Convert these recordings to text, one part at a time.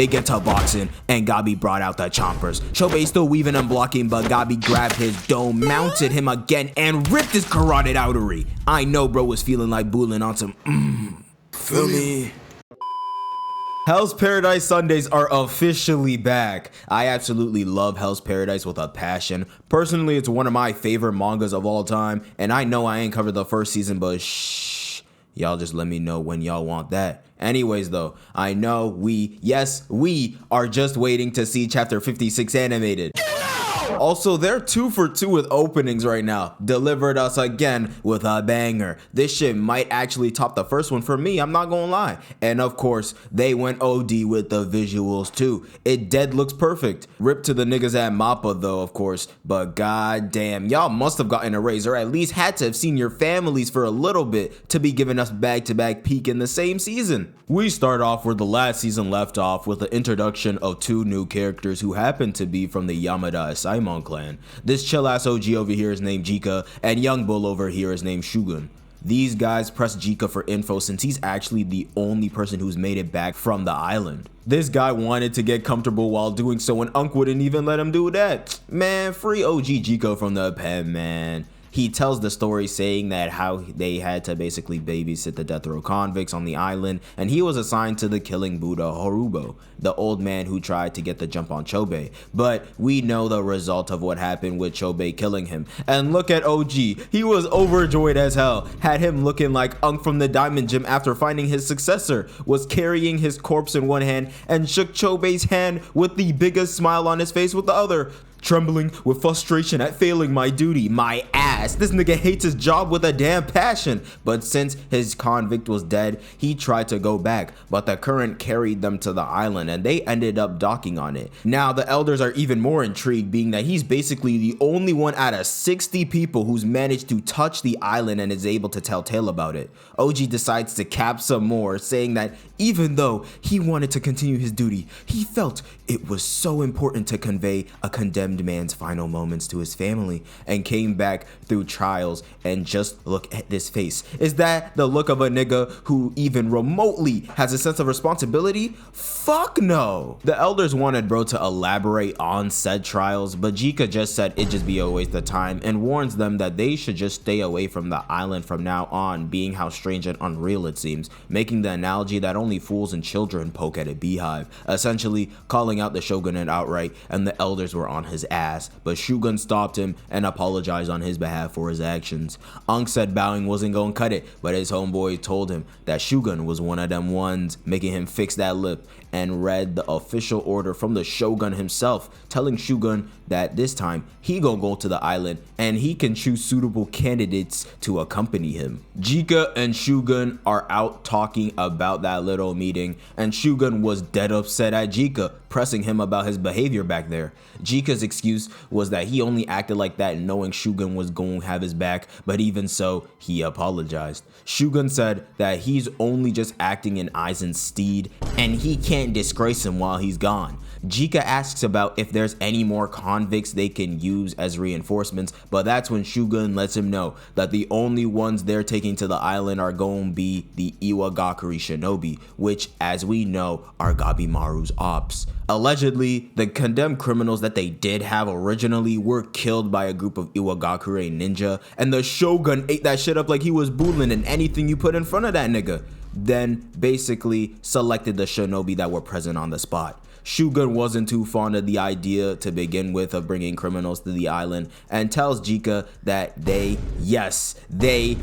They get to boxing, and Gabi brought out the chompers. Chobei still weaving and blocking, but Gabi grabbed his dome, mounted him again, and ripped his carotid artery. I know bro was feeling like booling on some feel me? Hell's Paradise Sundays are officially back. I absolutely love Hell's Paradise with a passion. Personally, it's one of my favorite mangas of all time, and I know I ain't covered the first season, but shh, y'all just let me know when y'all want that. Anyways though, I know we are just waiting to see chapter 56 animated. Also, they're 2 for 2 with openings right now. Delivered us again with a banger. This shit might actually top the first one for me, I'm not gonna lie. And of course, they went OD with the visuals too. It dead looks perfect. Rip to the niggas at Mappa though, of course. But goddamn, y'all must have gotten a raise, or at least had to have seen your families for a little bit to be giving us back-to-back peak in the same season. We start off where the last season left off with the introduction of 2 new characters who happen to be from the Yamada Asaemon clan. This chill ass OG over here is named Jika, and young bull over here is named Shogun. These guys press Jika for info since he's actually the only person who's made it back from the island. This guy wanted to get comfortable while doing so, and Unk wouldn't even let him do that. Man, free OG Jika from the pen, man. He tells the story saying that how they had to basically babysit the death row convicts on the island, and he was assigned to the killing Buddha Harubo, the old man who tried to get the jump on Chobei. But we know the result of what happened with Chobei killing him. And look at OG, he was overjoyed as hell, had him looking like Unk from the Diamond Gym after finding his successor, was carrying his corpse in one hand and shook Chobei's hand with the biggest smile on his face with the other. Trembling with frustration at failing my duty. My ass. This nigga hates his job with a damn passion. But since his convict was dead, he tried to go back. But the current carried them to the island and they ended up docking on it. Now the elders are even more intrigued, being that he's basically the only one out of 60 people who's managed to touch the island and is able to tell tale about it. OG decides to cap some more, saying that even though he wanted to continue his duty, he felt it was so important to convey a condemned man's final moments to his family, and came back through trials. And just look at this face. Is that the look of a nigga who even remotely has a sense of responsibility? Fuck no. The elders wanted bro to elaborate on said trials, but Jika just said it'd just be a waste of time and warns them that they should just stay away from the island from now on, being how strange and unreal it seems, making the analogy that only fools and children poke at a beehive, essentially calling out the shogunate outright, and the elders were on his ass, but Shogun stopped him and apologized on his behalf for his actions. Unk said bowing wasn't gonna cut it, but his homeboy told him that Shogun was one of them ones, making him fix that lip, and read the official order from the Shogun himself, telling Shogun that this time he gonna go to the island and he can choose suitable candidates to accompany him. Jika and Shogun are out talking about that little meeting, and Shogun was dead upset at Jika, pressing him about his behavior back there. Jika's excuse was that he only acted like that knowing Shogun was going to have his back, but even so, he apologized. Shogun said that he's only just acting in Aizen's stead, and he can't disgrace him while he's gone. Jika asks about if there's any more convicts they can use as reinforcements, but that's when Shogun lets him know that the only ones they're taking to the island are going to be the Iwagakure shinobi, which as we know are Gabimaru's ops. Allegedly, the condemned criminals that they did have originally were killed by a group of Iwagakure ninja, and the Shogun ate that shit up like he was Bullin and anything you put in front of that nigga. Then basically selected the shinobi that were present on the spot. Shogun wasn't too fond of the idea to begin with of bringing criminals to the island, and tells Jika that they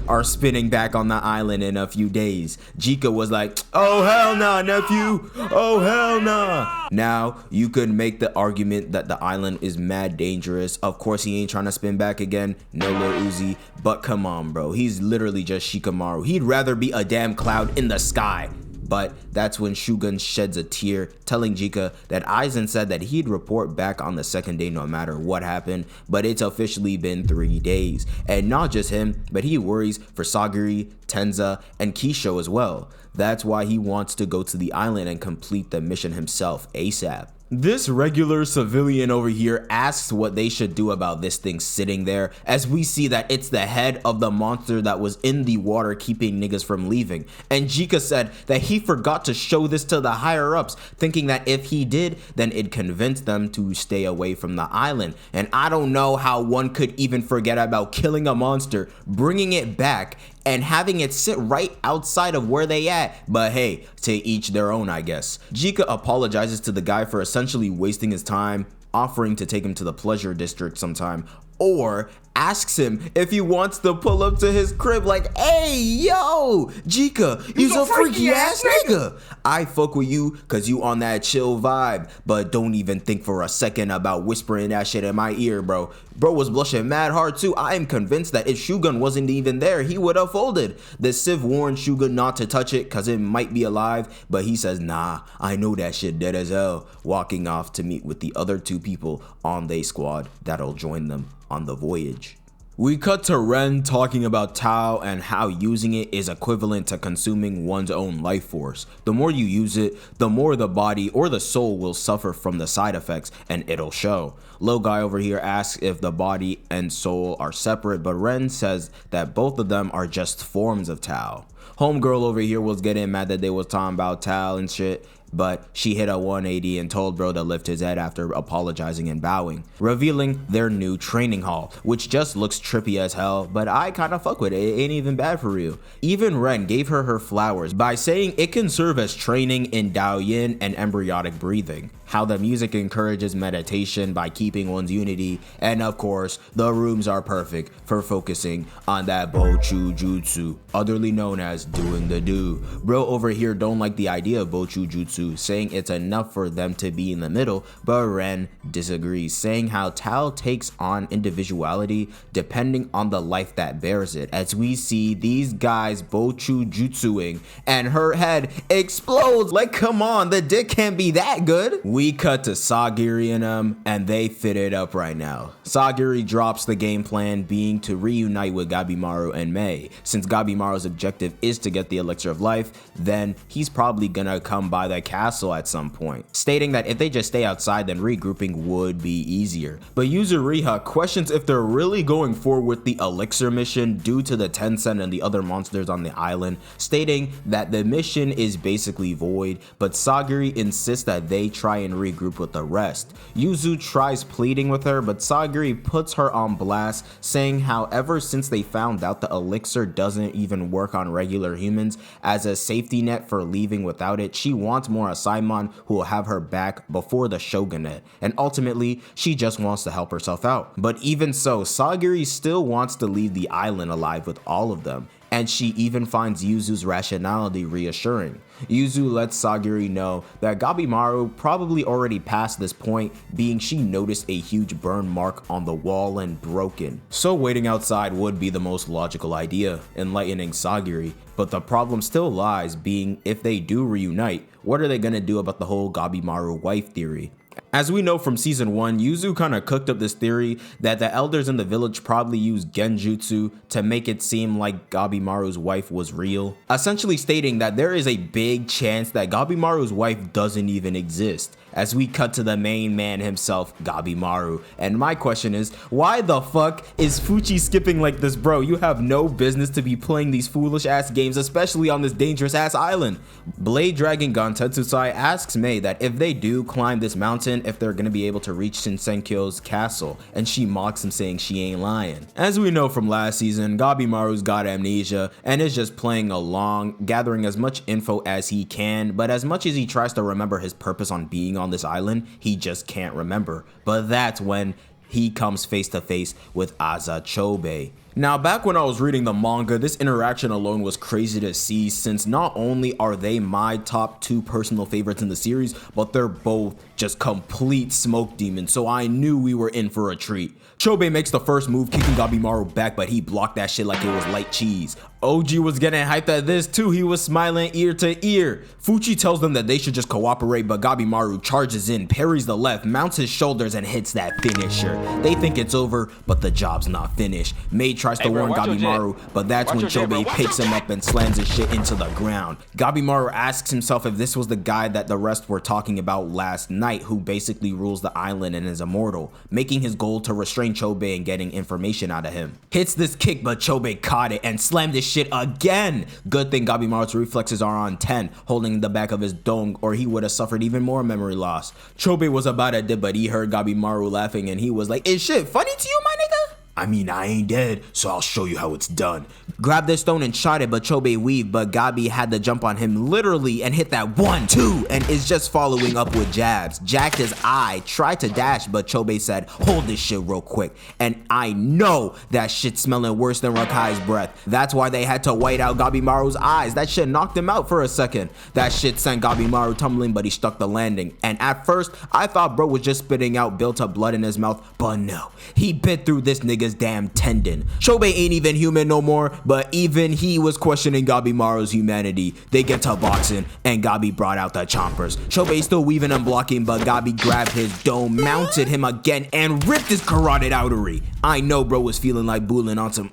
are spinning back on the island in a few days. Jika was like, oh hell nah nephew, oh hell nah. Now you could make the argument that the island is mad dangerous. Of course he ain't trying to spin back again, no Lil Uzi, but come on bro, he's literally just Shikamaru. He'd rather be a damn cloud in the sky. But that's when Shogun sheds a tear, telling Jika that Aizen said that he'd report back on the second day no matter what happened, but it's officially been 3 days. And not just him, but he worries for Sagiri, Tenza, and Kisho as well. That's why he wants to go to the island and complete the mission himself ASAP. This regular civilian over here asks what they should do about this thing sitting there, as we see that it's the head of the monster that was in the water keeping niggas from leaving. And Jika said that he forgot to show this to the higher ups, thinking that if he did, then it'd convince them to stay away from the island. And I don't know how one could even forget about killing a monster, bringing it back, and having it sit right outside of where they at, but hey, to each their own, I guess. Jika apologizes to the guy for essentially wasting his time, offering to take him to the pleasure district sometime, or asks him if he wants to pull up to his crib like, hey, yo, Jika, you's a freaky ass nigga. I fuck with you cause you on that chill vibe, but don't even think for a second about whispering that shit in my ear, bro. Bro was blushing mad hard too. I am convinced that if Shugun wasn't even there, he would have folded. The Civ warned Shugun not to touch it cause it might be alive, but he says, nah, I know that shit dead as hell, walking off to meet with the other two people on they squad that'll join them on the voyage. We cut to Ren talking about Tao and how using it is equivalent to consuming one's own life force. The more you use it, the more the body or the soul will suffer from the side effects, and it'll show. Low guy over here asks if the body and soul are separate, but Ren says that both of them are just forms of Tao. Homegirl over here was getting mad that they was talking about Tao and shit, but she hit a 180 and told bro to lift his head after apologizing and bowing, revealing their new training hall, which just looks trippy as hell, but I kinda fuck with it. It ain't even bad for real. Even Ren gave her flowers by saying it can serve as training in Dao Yin and embryonic breathing, how the music encourages meditation by keeping one's unity, and of course, the rooms are perfect for focusing on that Bochu Jutsu, otherly known as doing the do. Bro over here don't like the idea of Bochu Jutsu, saying it's enough for them to be in the middle, but Ren disagrees, saying how Tao takes on individuality depending on the life that bears it, as we see these guys Bochu Jutsuing and her head explodes. Like, come on, the dick can't be that good. We cut to Sagiri and them, and they fit it up right now. Sagiri drops the game plan being to reunite with Gabimaru and Mei. Since Gabimaru's objective is to get the elixir of life, then he's probably gonna come by the castle at some point, stating that if they just stay outside then regrouping would be easier. But Yuzuriha questions if they're really going forward with the elixir mission due to the Tencent and the other monsters on the island, stating that the mission is basically void, but Sagiri insists that they try and regroup with the rest. Yuzu tries pleading with her, but Sagiri puts her on blast, saying how ever since they found out the elixir doesn't even work on regular humans as a safety net for leaving without it, she wants more Asaimon who will have her back before the shogunate, and ultimately she just wants to help herself out. But even so, Sagiri still wants to leave the island alive with all of them, and she even finds Yuzu's rationality reassuring. Yuzu lets Sagiri know that Gabimaru probably already passed this point, being she noticed a huge burn mark on the wall and broken. So waiting outside would be the most logical idea, enlightening Sagiri, but the problem still lies being if they do reunite, what are they gonna do about the whole Gabimaru wife theory? As we know from season 1, Yuzu kinda cooked up this theory that the elders in the village probably used genjutsu to make it seem like Gabimaru's wife was real, essentially stating that there is a big chance that Gabimaru's wife doesn't even exist, as we cut to the main man himself, Gabimaru. And my question is, why the fuck is Fuchi skipping like this, bro? You have no business to be playing these foolish ass games, especially on this dangerous ass island. Blade Dragon Gantetsusai asks Mei that if they do climb this mountain, if they're gonna be able to reach Shinsenkyo's castle, and she mocks him saying she ain't lying. As we know from last season, Gabimaru's got amnesia and is just playing along, gathering as much info as he can, but as much as he tries to remember his purpose on being on this island, he just can't remember. But that's when he comes face to face with Aza Chobe. Now, back when I was reading the manga, this interaction alone was crazy to see, since not only are they my top 2 personal favorites in the series, but they're both just complete smoke demons, so I knew we were in for a treat. Chobe makes the first move, kicking Gabimaru back, but he blocked that shit like it was light cheese. OG was getting hyped at this too, he was smiling ear to ear. Fuchi tells them that they should just cooperate, but Gabimaru charges in, parries the left, mounts his shoulders and hits that finisher. They think it's over, but the job's not finished. Mei tries tries to warn Gabimaru, but that's when Chobei picks him up and slams his shit into the ground. Gabimaru asks himself if this was the guy that the rest were talking about last night, who basically rules the island and is immortal, making his goal to restrain Chobei and getting information out of him. Hits this kick, but Chobei caught it and slammed his shit again. Good thing Gabimaru's reflexes are on 10, holding the back of his dong, or he would have suffered even more memory loss. Chobei was about to dip, but he heard Gabimaru laughing and he was like, "Is shit funny to you, my nigga? I mean, I ain't dead, so I'll show you how it's done." Grabbed the stone and shot it, but Chobei weaved, but Gabi had to jump on him literally and hit that 1, 2, and is just following up with jabs. Jacked his eye, tried to dash, but Chobei said, "Hold this shit real quick." And I know that shit smelling worse than Rakai's breath. That's why they had to white out Gabimaru's eyes. That shit knocked him out for a second. That shit sent Gabimaru tumbling, but he stuck the landing. And at first, I thought bro was just spitting out built up blood in his mouth, but no. He bit through this nigga's damn tendon. Chobei ain't even human no more, but even he was questioning Gabimaru's humanity. They get to boxing, and Gabi brought out the chompers. Chobei still weaving and blocking, but Gabi grabbed his dome, mounted him again, and ripped his carotid artery. I know bro was feeling like booling on some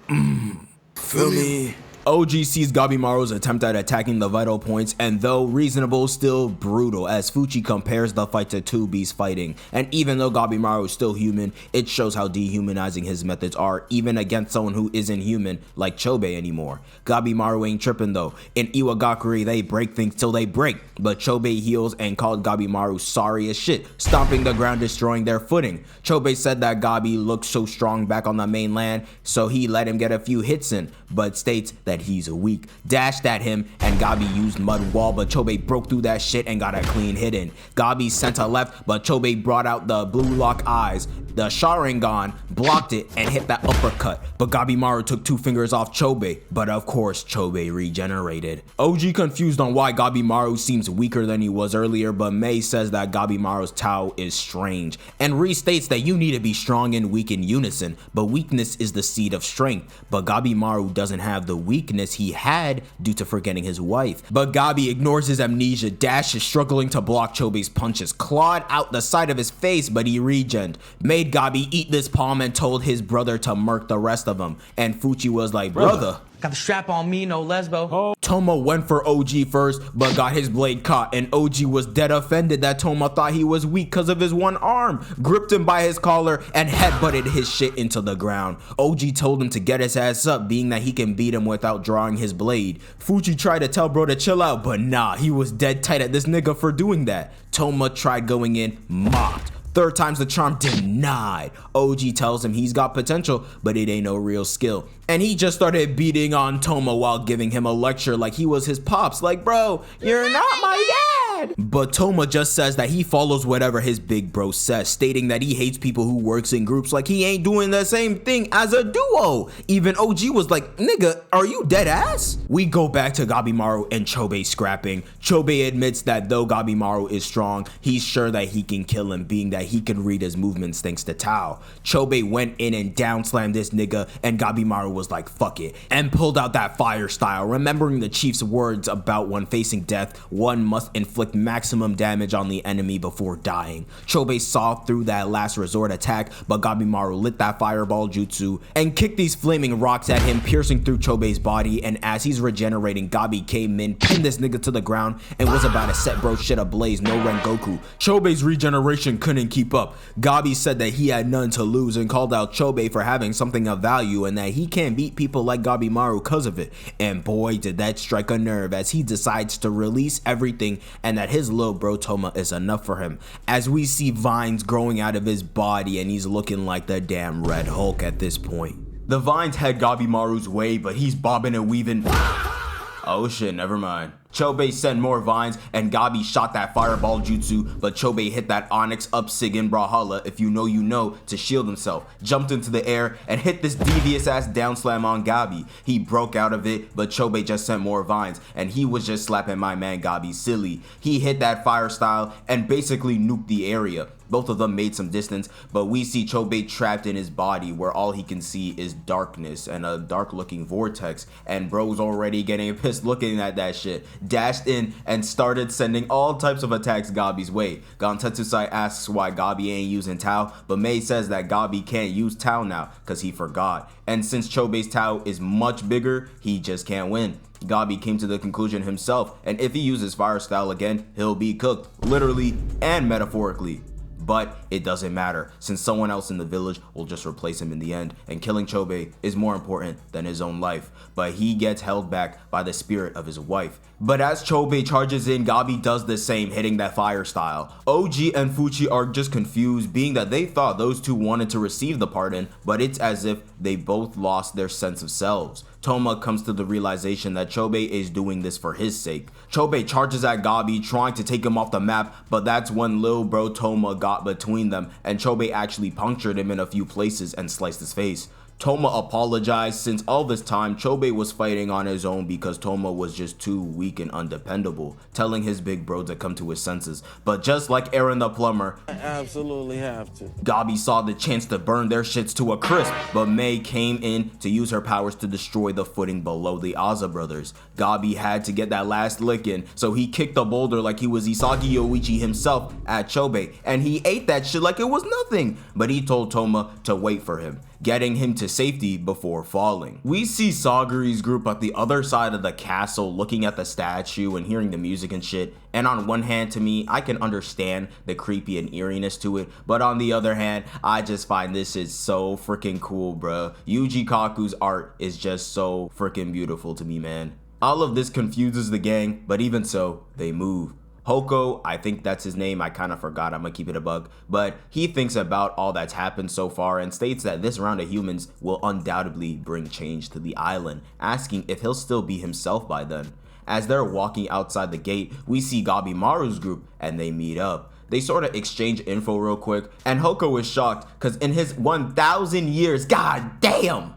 feel me. OG sees Gabimaru's attempt at attacking the vital points, and though reasonable, still brutal, as Fuchi compares the fight to two beasts fighting. And even though Gabimaru is still human, it shows how dehumanizing his methods are, even against someone who isn't human like Chobei anymore. Gabimaru ain't tripping though. In Iwagakure, they break things till they break, but Chobei heals and called Gabimaru sorry as shit, stomping the ground, destroying their footing. Chobei said that Gabi looked so strong back on the mainland, so he let him get a few hits in, but states that he's weak. Dashed at him and Gabi used mud wall, but Chobei broke through that shit and got a clean hit in. Gabi sent a left, but Chobei brought out the blue lock eyes. The Sharingan blocked it and hit that uppercut, but Gabimaru took 2 fingers off Chobei, but of course Chobei regenerated. OG confused on why Gabimaru seems weaker than he was earlier, but Mei says that Gabimaru's Tao is strange, and restates that you need to be strong and weak in unison, but weakness is the seed of strength, but Gabimaru doesn't have the weakness he had due to forgetting his wife. But Gabi ignores his amnesia, dashes, struggling to block Chobei's punches, clawed out the side of his face, but he regened. Made Gabi eat this palm and told his brother to murk the rest of them. And Fuchi was like, brother. Got the strap on me, no lesbo. Toma went for OG first, but got his blade caught, and OG was dead offended that Toma thought he was weak because of his one arm, gripped him by his collar, and headbutted his shit into the ground. OG told him to get his ass up, being that he can beat him without drawing his blade. Fuchi tried to tell bro to chill out, but nah, he was dead tight at this nigga for doing that. Toma tried going in, mopped. 3rd time's the charm, denied. OG tells him he's got potential, but it ain't no real skill. And he just started beating on Toma while giving him a lecture like he was his pops. Like, bro, you're not my dad. But Toma just says that he follows whatever his big bro says, stating that he hates people who works in groups like he ain't doing the same thing as a duo. Even OG was like, nigga, are you dead ass? We go back to Gabimaru and Chobei scrapping. Chobei admits that though Gabimaru is strong, he's sure that he can kill him, being that he can read his movements thanks to Tao. Chobei went in and down slammed this nigga, and Gabimaru was like, fuck it, and pulled out that fire style, remembering the chief's words about when facing death, one must inflict maximum damage on the enemy before dying. Chobei saw through that last resort attack, but Gabimaru lit that fireball jutsu and kicked these flaming rocks at him, piercing through Chobei's body, and as he's regenerating, Gabi came in, pinned this nigga to the ground, and was about to set bro shit ablaze, no Rengoku. Chobei's regeneration couldn't keep up. Gabi said that he had none to lose and called out Chobei for having something of value and that he can't beat people like Gabimaru because of it. And boy, did that strike a nerve as he decides to release everything and that his little bro Toma is enough for him. As we see vines growing out of his body and he's looking like the damn Red Hulk at this point. The vines head Gabimaru's way, but he's bobbing and weaving. Oh shit, never mind. Chobei sent more vines and Gabi shot that fireball jutsu, but Chobei hit that Onyx up Sigin Brawlhalla, if you know, to shield himself, jumped into the air and hit this devious ass down slam on Gabi. He broke out of it, but Chobei just sent more vines and he was just slapping my man Gabi silly. He hit that fire style and basically nuked the area. Both of them made some distance, but we see Chobei trapped in his body where all he can see is darkness and a dark looking vortex, and bro's already getting pissed looking at that shit. Dashed in and started sending all types of attacks Gabi's way. Gantetsusai asks why Gabi ain't using Tao, but Mei says that Gabi can't use Tao now cause he forgot, and since Chobei's Tao is much bigger, he just can't win. Gabi came to the conclusion himself, and if he uses fire style again, he'll be cooked, literally and metaphorically. But it doesn't matter, since someone else in the village will just replace him in the end, and killing Chobe is more important than his own life. But he gets held back by the spirit of his wife. But as Chobe charges in, Gabi does the same, hitting that fire style. OG and Fuchi are just confused, being that they thought those two wanted to receive the pardon, but it's as if they both lost their sense of selves. Toma comes to the realization that Chobe is doing this for his sake. Chobe charges at Gabi, trying to take him off the map, but that's when lil bro Toma got between them, and Chobe actually punctured him in a few places and sliced his face. Toma apologized, since all this time Chobe was fighting on his own because Toma was just too weak and undependable, telling his big bro to come to his senses. But just like Aaron the plumber, I absolutely have to. Gabi saw the chance to burn their shits to a crisp, but Mei came in to use her powers to destroy the footing below the Aza brothers. Gabi had to get that last lick in, so he kicked the boulder like he was Isagi Yoichi himself at Chobe, and he ate that shit like it was nothing. But he told Toma to wait for him, getting him to safety before falling. We see Sagiri's group at the other side of the castle looking at the statue and hearing the music and shit, and on one hand, to me, I can understand the creepy and eeriness to it, but on the other hand, I just find this is so freaking cool, bruh. Yuji Kaku's art is just so freaking beautiful to me, man. All of this confuses the gang, but even so, they move. Hoko, I think that's his name, I kinda forgot, I'm gonna keep it a bug, but he thinks about all that's happened so far and states that this round of humans will undoubtedly bring change to the island, asking if he'll still be himself by then. As they're walking outside the gate, we see Gabimaru's group and they meet up. They sort of exchange info real quick, and Hoko is shocked because in his 1,000 years, god damn,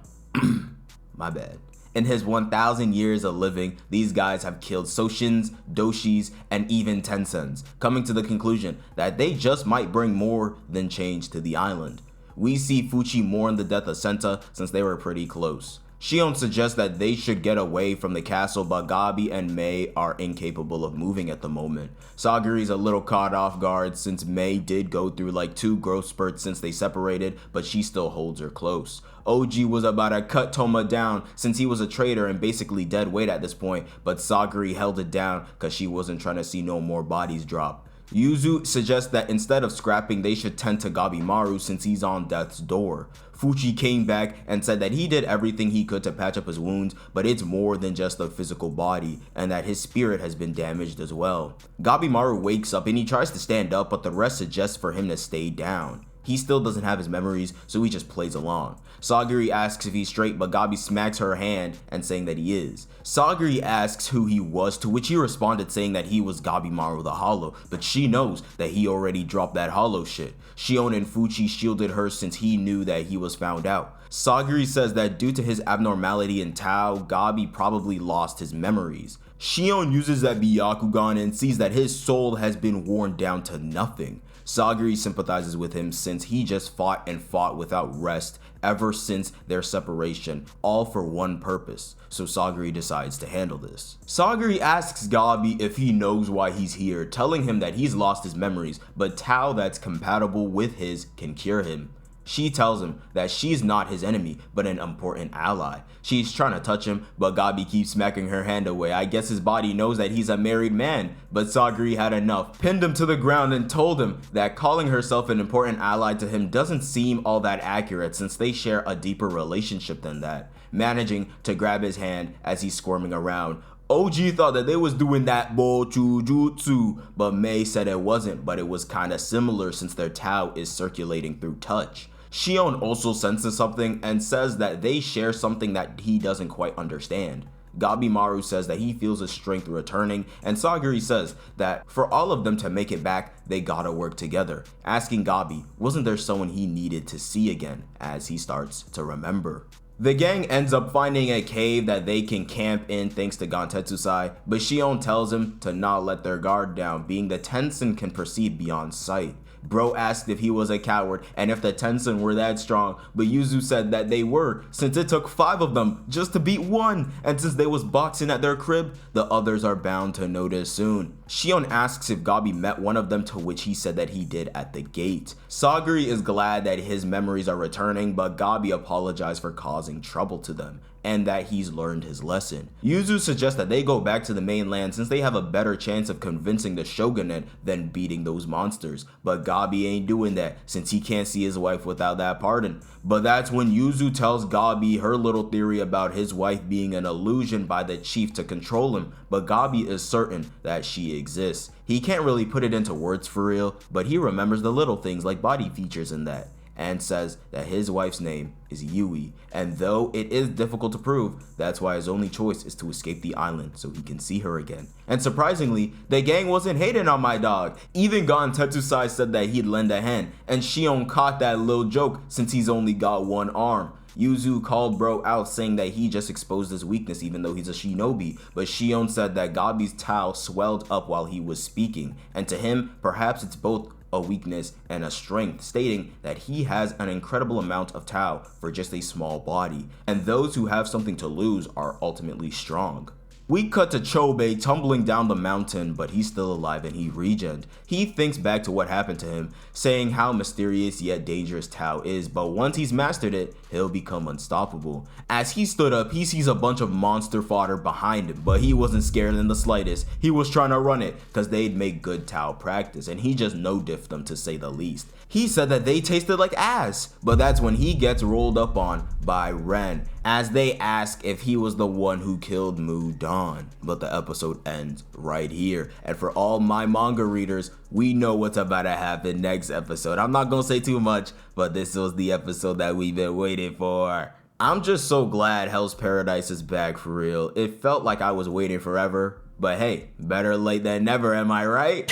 my bad. In his 1,000 years of living, these guys have killed Soshins, Doshis, and even Tensens, coming to the conclusion that they just might bring more than change to the island. We see Fuchi mourn the death of Senta since they were pretty close. Shion suggests that they should get away from the castle, but Gabi and Mei are incapable of moving at the moment. Sagiri's a little caught off guard since Mei did go through like 2 growth spurts since they separated, but she still holds her close. OG was about to cut Toma down since he was a traitor and basically dead weight at this point, but Sagiri held it down cause she wasn't trying to see no more bodies drop. Yuzu suggests that instead of scrapping, they should tend to Gabimaru since he's on death's door. Fuchi came back and said that he did everything he could to patch up his wounds, but it's more than just the physical body, and that his spirit has been damaged as well. Gabimaru wakes up and he tries to stand up, but the rest suggest for him to stay down. He still doesn't have his memories, so he just plays along. Sagiri asks if he's straight, but Gabi smacks her hand and saying that he is. Sagiri asks who he was, to which he responded saying that he was Gabimaru the Hollow, but she knows that he already dropped that hollow shit. Shion and Fuchi shielded her since he knew that he was found out. Sagiri says that due to his abnormality in Tao, Gabi probably lost his memories. Shion uses that Byakugan and sees that his soul has been worn down to nothing. Sagiri sympathizes with him since he just fought and fought without rest ever since their separation, all for one purpose, so Sagiri decides to handle this. Sagiri asks Gabi if he knows why he's here, telling him that he's lost his memories, but Tao that's compatible with his can cure him. She tells him that she's not his enemy, but an important ally. She's trying to touch him, but Gabi keeps smacking her hand away. I guess his body knows that he's a married man, but Sagiri had enough, pinned him to the ground and told him that calling herself an important ally to him doesn't seem all that accurate since they share a deeper relationship than that, managing to grab his hand as he's squirming around. OG thought that they was doing that Bochujutsu, but Mei said it wasn't, but it was kinda similar since their Tao is circulating through touch. Shion also senses something and says that they share something that he doesn't quite understand. Gabimaru says that he feels his strength returning, and Sagiri says that for all of them to make it back, they gotta work together, asking Gabi, wasn't there someone he needed to see again as he starts to remember. The gang ends up finding a cave that they can camp in thanks to Gantetsusai, but Shion tells him to not let their guard down, being the Tensen can perceive beyond sight. Bro asked if he was a coward and if the Tensen were that strong, but Yuzu said that they were, since it took 5 of them just to beat 1, and since they was boxing at their crib, the others are bound to notice soon. Shion asks if Gabi met one of them, to which he said that he did at the gate. Sagiri is glad that his memories are returning, but Gabi apologized for causing trouble to them, and that he's learned his lesson. Yuzu suggests that they go back to the mainland since they have a better chance of convincing the shogunate than beating those monsters, but Gabi ain't doing that since he can't see his wife without that pardon. But that's when Yuzu tells Gabi her little theory about his wife being an illusion by the chief to control him, but Gabi is certain that she exists. He can't really put it into words for real, but he remembers the little things like body features and that, and says that his wife's name is Yui, and though it is difficult to prove, that's why his only choice is to escape the island so he can see her again. And surprisingly, the gang wasn't hating on my dog. Even Gon Tetsusai said that he'd lend a hand, and Shion caught that little joke since he's only got 1 arm. Yuzu called bro out, saying that he just exposed his weakness even though he's a shinobi, but Shion said that Gabi's Tao swelled up while he was speaking, and to him, perhaps it's both a weakness and a strength, stating that he has an incredible amount of Tao for just a small body, and those who have something to lose are ultimately strong. We cut to Chobei tumbling down the mountain, but he's still alive and he regened. He thinks back to what happened to him, saying how mysterious yet dangerous Tao is, but once he's mastered it, he'll become unstoppable. As he stood up, he sees a bunch of monster fodder behind him, but he wasn't scared in the slightest. He was trying to run it, cause they'd make good Tao practice, and he just no-diffed them to say the least. He said that they tasted like ass, but that's when he gets rolled up on by Ren, as they ask if he was the one who killed Mu Dawn. But the episode ends right here, and for all my manga readers, we know what's about to happen next episode. I'm not gonna say too much, but this was the episode that we've been waiting for. I'm just so glad Hell's Paradise is back for real. It felt like I was waiting forever, but hey, better late than never, am I right?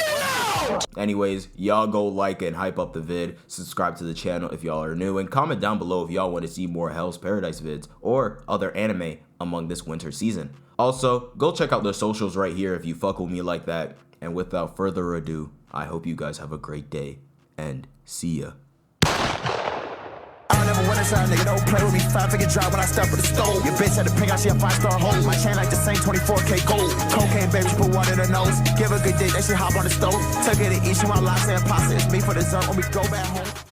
Anyways, y'all go like and hype up the vid, subscribe to the channel if y'all are new, and comment down below if y'all want to see more Hell's Paradise vids or other anime among this winter season. Also, go check out their socials right here if you fuck with me like that. And without further ado, I hope you guys have a great day, and see ya. I never win inside, nigga, don't play with me. 5-figure drop when I step in the stove. Your bitch had to pink out, she a 5-star hoe. My chain like the same 24K gold. Cocaine, baby, put one in her nose. Give her a good dick, that shit hop on the stove. Took her to eat, she want lots and pasta. It's me for dessert when we go back home.